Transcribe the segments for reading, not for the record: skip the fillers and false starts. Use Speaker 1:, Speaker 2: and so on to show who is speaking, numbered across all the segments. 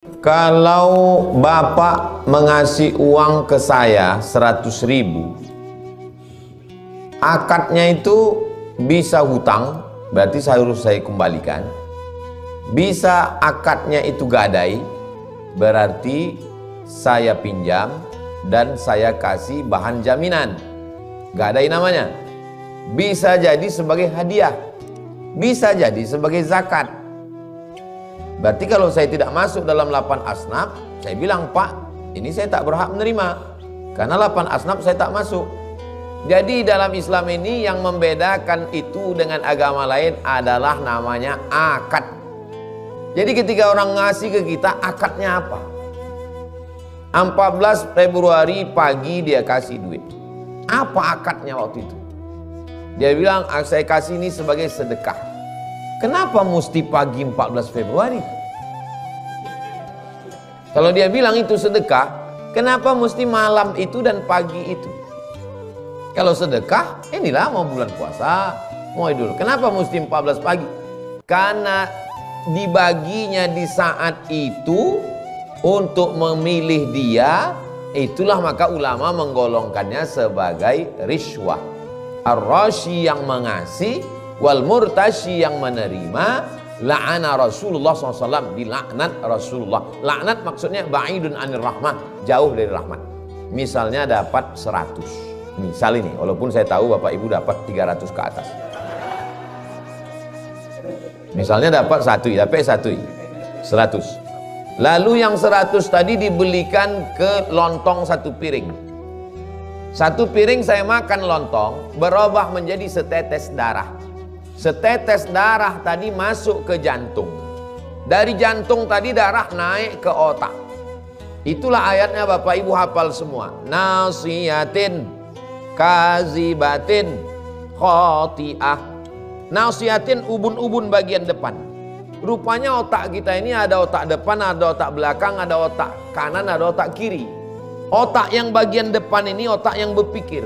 Speaker 1: Kalau Bapak mengasih uang ke saya 100.000, akadnya itu bisa hutang, berarti harus saya kembalikan. Bisa akadnya itu gadai, berarti saya pinjam dan saya kasih bahan jaminan. Gadai namanya. Bisa jadi sebagai hadiah, bisa jadi sebagai zakat. Berarti kalau saya tidak masuk dalam 8 asnaf, saya bilang, Pak, ini saya tak berhak menerima, karena 8 asnaf saya tak masuk. Jadi dalam Islam ini yang membedakan itu dengan agama lain adalah namanya akad. Jadi ketika orang ngasih ke kita, akadnya apa? 14 Februari pagi dia kasih duit. Apa akadnya waktu itu? Dia bilang, saya kasih ini sebagai sedekah. Kenapa mesti pagi 14 Februari? Kalau dia bilang itu sedekah, kenapa mesti malam itu dan pagi itu? Kalau sedekah, inilah mau bulan puasa, mau Idul. Kenapa mesti 14 pagi? Karena dibaginya di saat itu untuk memilih dia, itulah maka ulama menggolongkannya sebagai riswah. Ar-rashi yang mengasih, wal murtashi yang menerima, la'ana Rasulullah SAW, dilaknat Rasulullah. Laknat maksudnya ba'idun anir rahmah, jauh dari rahmat. Misalnya dapat 100, misal ini, walaupun saya tahu Bapak Ibu dapat 300 ke atas. Misalnya dapat 100. Lalu yang 100 tadi dibelikan ke lontong 1 piring. 1 piring saya makan lontong, berubah menjadi setetes darah. Setetes darah tadi masuk ke jantung. Dari jantung tadi darah naik ke otak. Itulah ayatnya Bapak Ibu hafal semua. Nasiyatin, kazibatin, khoti'ah. Nasiyatin, ubun-ubun bagian depan. Rupanya otak kita ini ada otak depan, ada otak belakang, ada otak kanan, ada otak kiri. Otak yang bagian depan ini otak yang berpikir.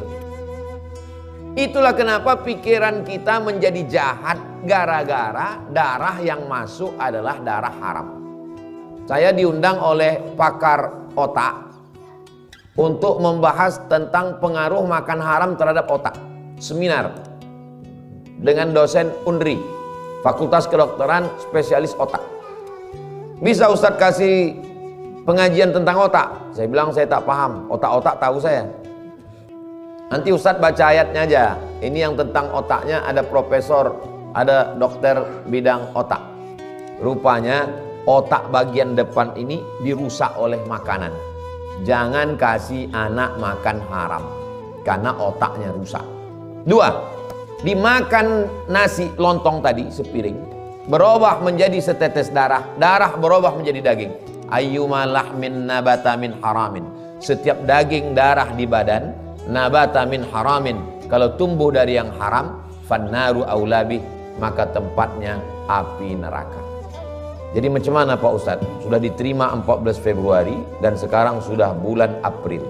Speaker 1: Itulah kenapa pikiran kita menjadi jahat gara-gara darah yang masuk adalah darah haram. Saya diundang oleh pakar otak untuk membahas tentang pengaruh makan haram terhadap otak. Seminar dengan dosen Unri, Fakultas Kedokteran spesialis otak. Bisa Ustadz kasih pengajian tentang otak? Saya bilang saya tak paham. Otak-otak tahu saya. Nanti Ustadz baca ayatnya aja. Ini yang tentang otaknya ada profesor, ada dokter bidang otak. Rupanya otak bagian depan ini dirusak oleh makanan. Jangan kasih anak makan haram, karena otaknya rusak. 2, dimakan nasi lontong tadi sepiring, berubah menjadi setetes darah. Darah berubah menjadi daging. Ayyuma lahmin nabata min haramin. Setiap daging darah di badan nabata min haramin, kalau tumbuh dari yang haram, fannaru aulabih, maka tempatnya api neraka. Jadi macam mana Pak Ustadz? Sudah diterima 14 Februari dan sekarang sudah bulan April.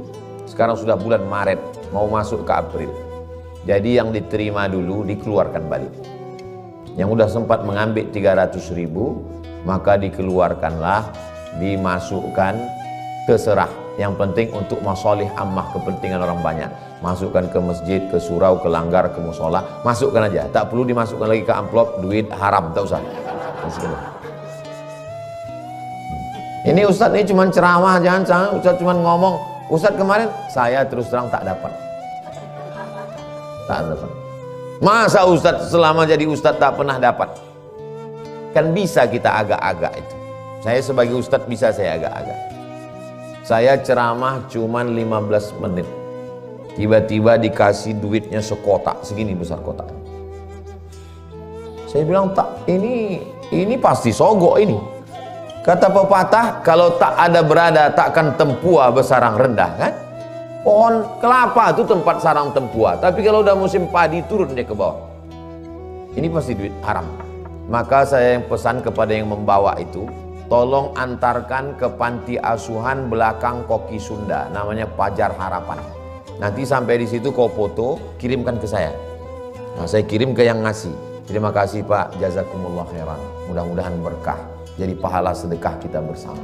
Speaker 1: Sekarang sudah bulan Maret, mau masuk ke April. Jadi yang diterima dulu dikeluarkan balik. Yang sudah sempat mengambil 300.000, maka dikeluarkanlah, dimasukkan, terserah. Yang penting untuk masalih ammah, kepentingan orang banyak. Masukkan ke masjid, ke surau, ke langgar, ke musola, masukkan aja. Tak perlu dimasukkan lagi ke amplop duit haram, tak usah. Ini Ustadz ini cuma ceramah, jangan Ustadz cuma ngomong. Ustadz kemarin saya terus terang tak dapat. Masa Ustadz selama jadi Ustadz tak pernah dapat? Kan bisa kita agak-agak itu. Saya sebagai Ustadz bisa saya agak-agak. Saya ceramah cuman 15 menit. Tiba-tiba dikasih duitnya sekotak, segini besar kotak. Saya bilang, tak, ini pasti sogok ini. Kata pepatah, kalau tak ada berada takkan tempua bersarang rendah, kan? Pohon kelapa itu tempat sarang tempua, tapi kalau udah musim padi turun dia ke bawah. Ini pasti duit haram. Maka saya yang pesan kepada yang membawa itu, tolong antarkan ke panti asuhan belakang Koki Sunda, namanya Pajar Harapan. Nanti sampai di situ kau foto, kirimkan ke saya. Nah, saya kirim ke yang ngasih. Terima kasih Pak, jazakumullah khairan. Mudah-mudahan berkah. Jadi pahala sedekah kita bersama.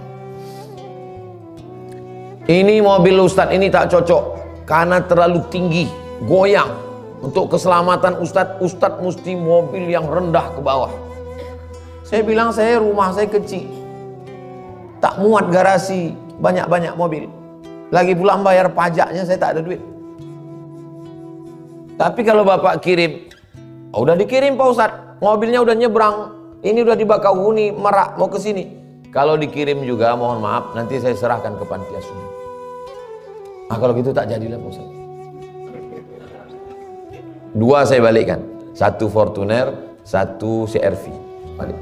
Speaker 1: Ini mobil Ustadz ini tak cocok karena terlalu tinggi, goyang. Untuk keselamatan Ustadz mesti mobil yang rendah ke bawah. Saya bilang, rumah saya kecil, tak muat garasi banyak-banyak mobil. Lagi pula bayar pajaknya saya tak ada duit. Tapi kalau Bapak kirim, udah dikirim Pak Ustadz, mobilnya udah nyebrang, ini udah di Bakauheni, Merak, mau ke sini. Kalau dikirim juga mohon maaf, nanti saya serahkan ke panti asuhan. Nah kalau gitu tak jadilah Pak Ustadz. 2 saya balikkan, 1 Fortuner, 1 CR-V balik.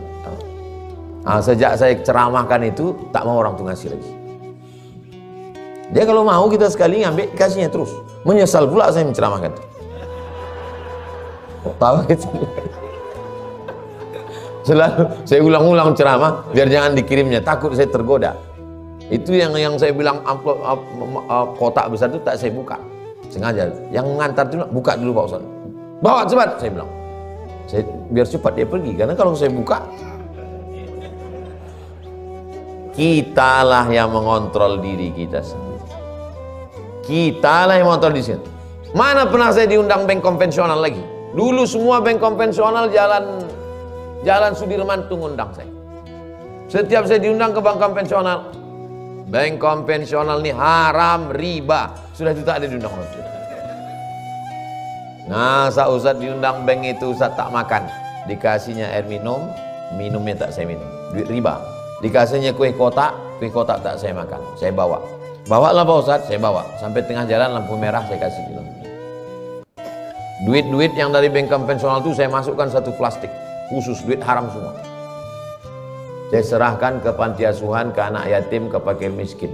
Speaker 1: Nah, sejak saya ceramahkan itu tak mau orang tuh ngasih lagi. Dia kalau mau kita sekali ngambil kasihnya terus. Menyesal pula saya menceramahkan. Tahu gitu. Selalu saya ulang-ulang ceramah biar jangan dikirimnya, takut saya tergoda. Itu yang saya bilang amplop kotak besar itu tak saya buka. Sengaja. Yang mengantar itu buka dulu Pak Ustaz. Bawa cepat saya bilang. Biar cepat dia pergi karena kalau saya buka kitalah yang mengontrol diri kita sendiri. Kitalah yang mengontrol diri sendiri. Mana pernah saya diundang bank konvensional lagi? Dulu semua bank konvensional jalan Sudirman tuh ngundang saya. Setiap saya diundang ke bank konvensional, bank konvensional ini haram, riba. Sudah itu tak ada diundang orang. Nah, saat Ustaz diundang bank itu Ustaz tak makan. Dikasihnya air minum, minumnya tak saya minum. Duit riba. Dikasihnya kue kotak tak saya makan. Saya bawa. Bawalah Pak Ustaz, saya bawa. Sampai tengah jalan lampu merah saya kasih bilang. Duit-duit yang dari bank konvensional itu saya masukkan satu plastik. Khusus duit haram semua. Saya serahkan ke panti asuhan, ke anak yatim, ke fakir miskin.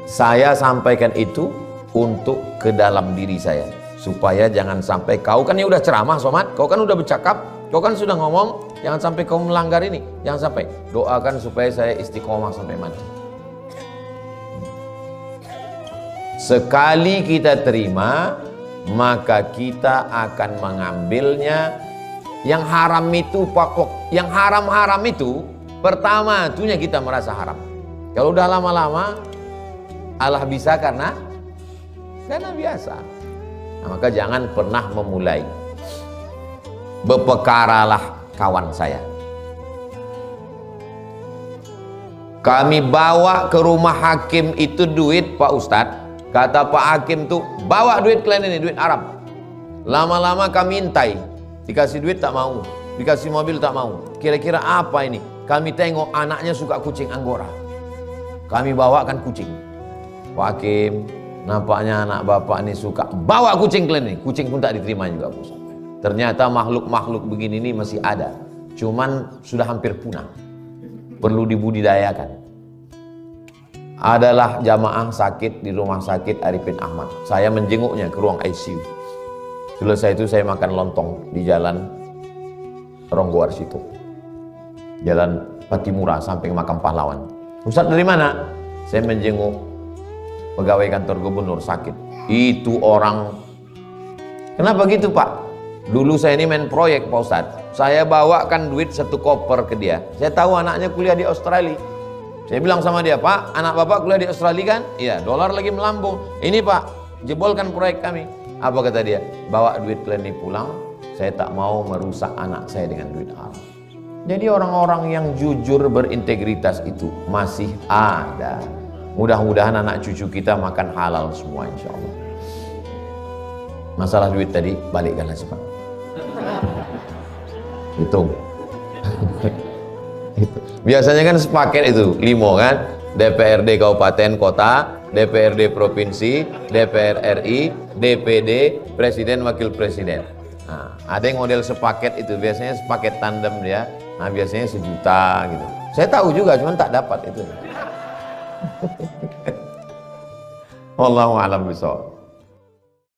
Speaker 1: Saya sampaikan itu untuk ke dalam diri saya. Supaya jangan sampai kau kan ya udah ceramah Somad, kau kan udah bercakap, kau kan sudah ngomong, jangan sampai kau melanggar ini. Jangan sampai. Doakan supaya saya istiqomah sampai mati. Sekali kita terima, maka kita akan mengambilnya. Yang haram itu pokok, yang haram-haram itu pertama itunya kita merasa haram. Kalau udah lama-lama Allah bisa karena biasa. Nah, maka jangan pernah memulai. Berpekaralah kawan saya. Kami bawa ke rumah hakim itu duit Pak Ustadz. Kata Pak Hakim tuh, bawa duit kalian ini, duit Arab. Lama-lama kami intai, dikasih duit tak mau, dikasih mobil tak mau. Kira-kira apa ini? Kami tengok anaknya suka kucing Anggora. Kami bawakan kucing. Pak Hakim, nampaknya anak bapak ini suka, bawa kucing kalian ini. Kucing pun tak diterima juga. Ternyata makhluk-makhluk begini ini masih ada. Cuman sudah hampir punah. Perlu dibudidayakan. Adalah jamaah sakit di rumah sakit Arifin Ahmad. Saya menjenguknya ke ruang ICU. Selesai itu saya makan lontong di jalan Ronggowarsito, jalan Patimura sampai makam pahlawan. Ustaz dari mana? Saya menjenguk pegawai kantor gubernur sakit. Itu orang, kenapa gitu Pak? Dulu saya ini main proyek Pak Ustaz. Saya bawakan duit 1 koper ke dia. Saya tahu anaknya kuliah di Australia. Saya bilang sama dia, Pak, anak bapak kuliah di Australia kan? Iya, dolar lagi melambung. Ini Pak, jebolkan proyek kami. Apa kata dia? Bawa duit kalian ini pulang, saya tak mau merusak anak saya dengan duit haram. Jadi orang-orang yang jujur berintegritas itu masih ada. Mudah-mudahan anak cucu kita makan halal semua insya Allah. Masalah duit tadi, balikkanlah cepat. Hitung. Biasanya kan sepaket itu 5 kan, DPRD kabupaten kota, DPRD provinsi, DPR RI, DPD, presiden wakil presiden. Nah, ada yang model sepaket itu, biasanya sepaket tandem dia. Nah, biasanya 1 juta gitu. Saya tahu juga, cuman tak dapat itu. Wallahu a'lam bishawab.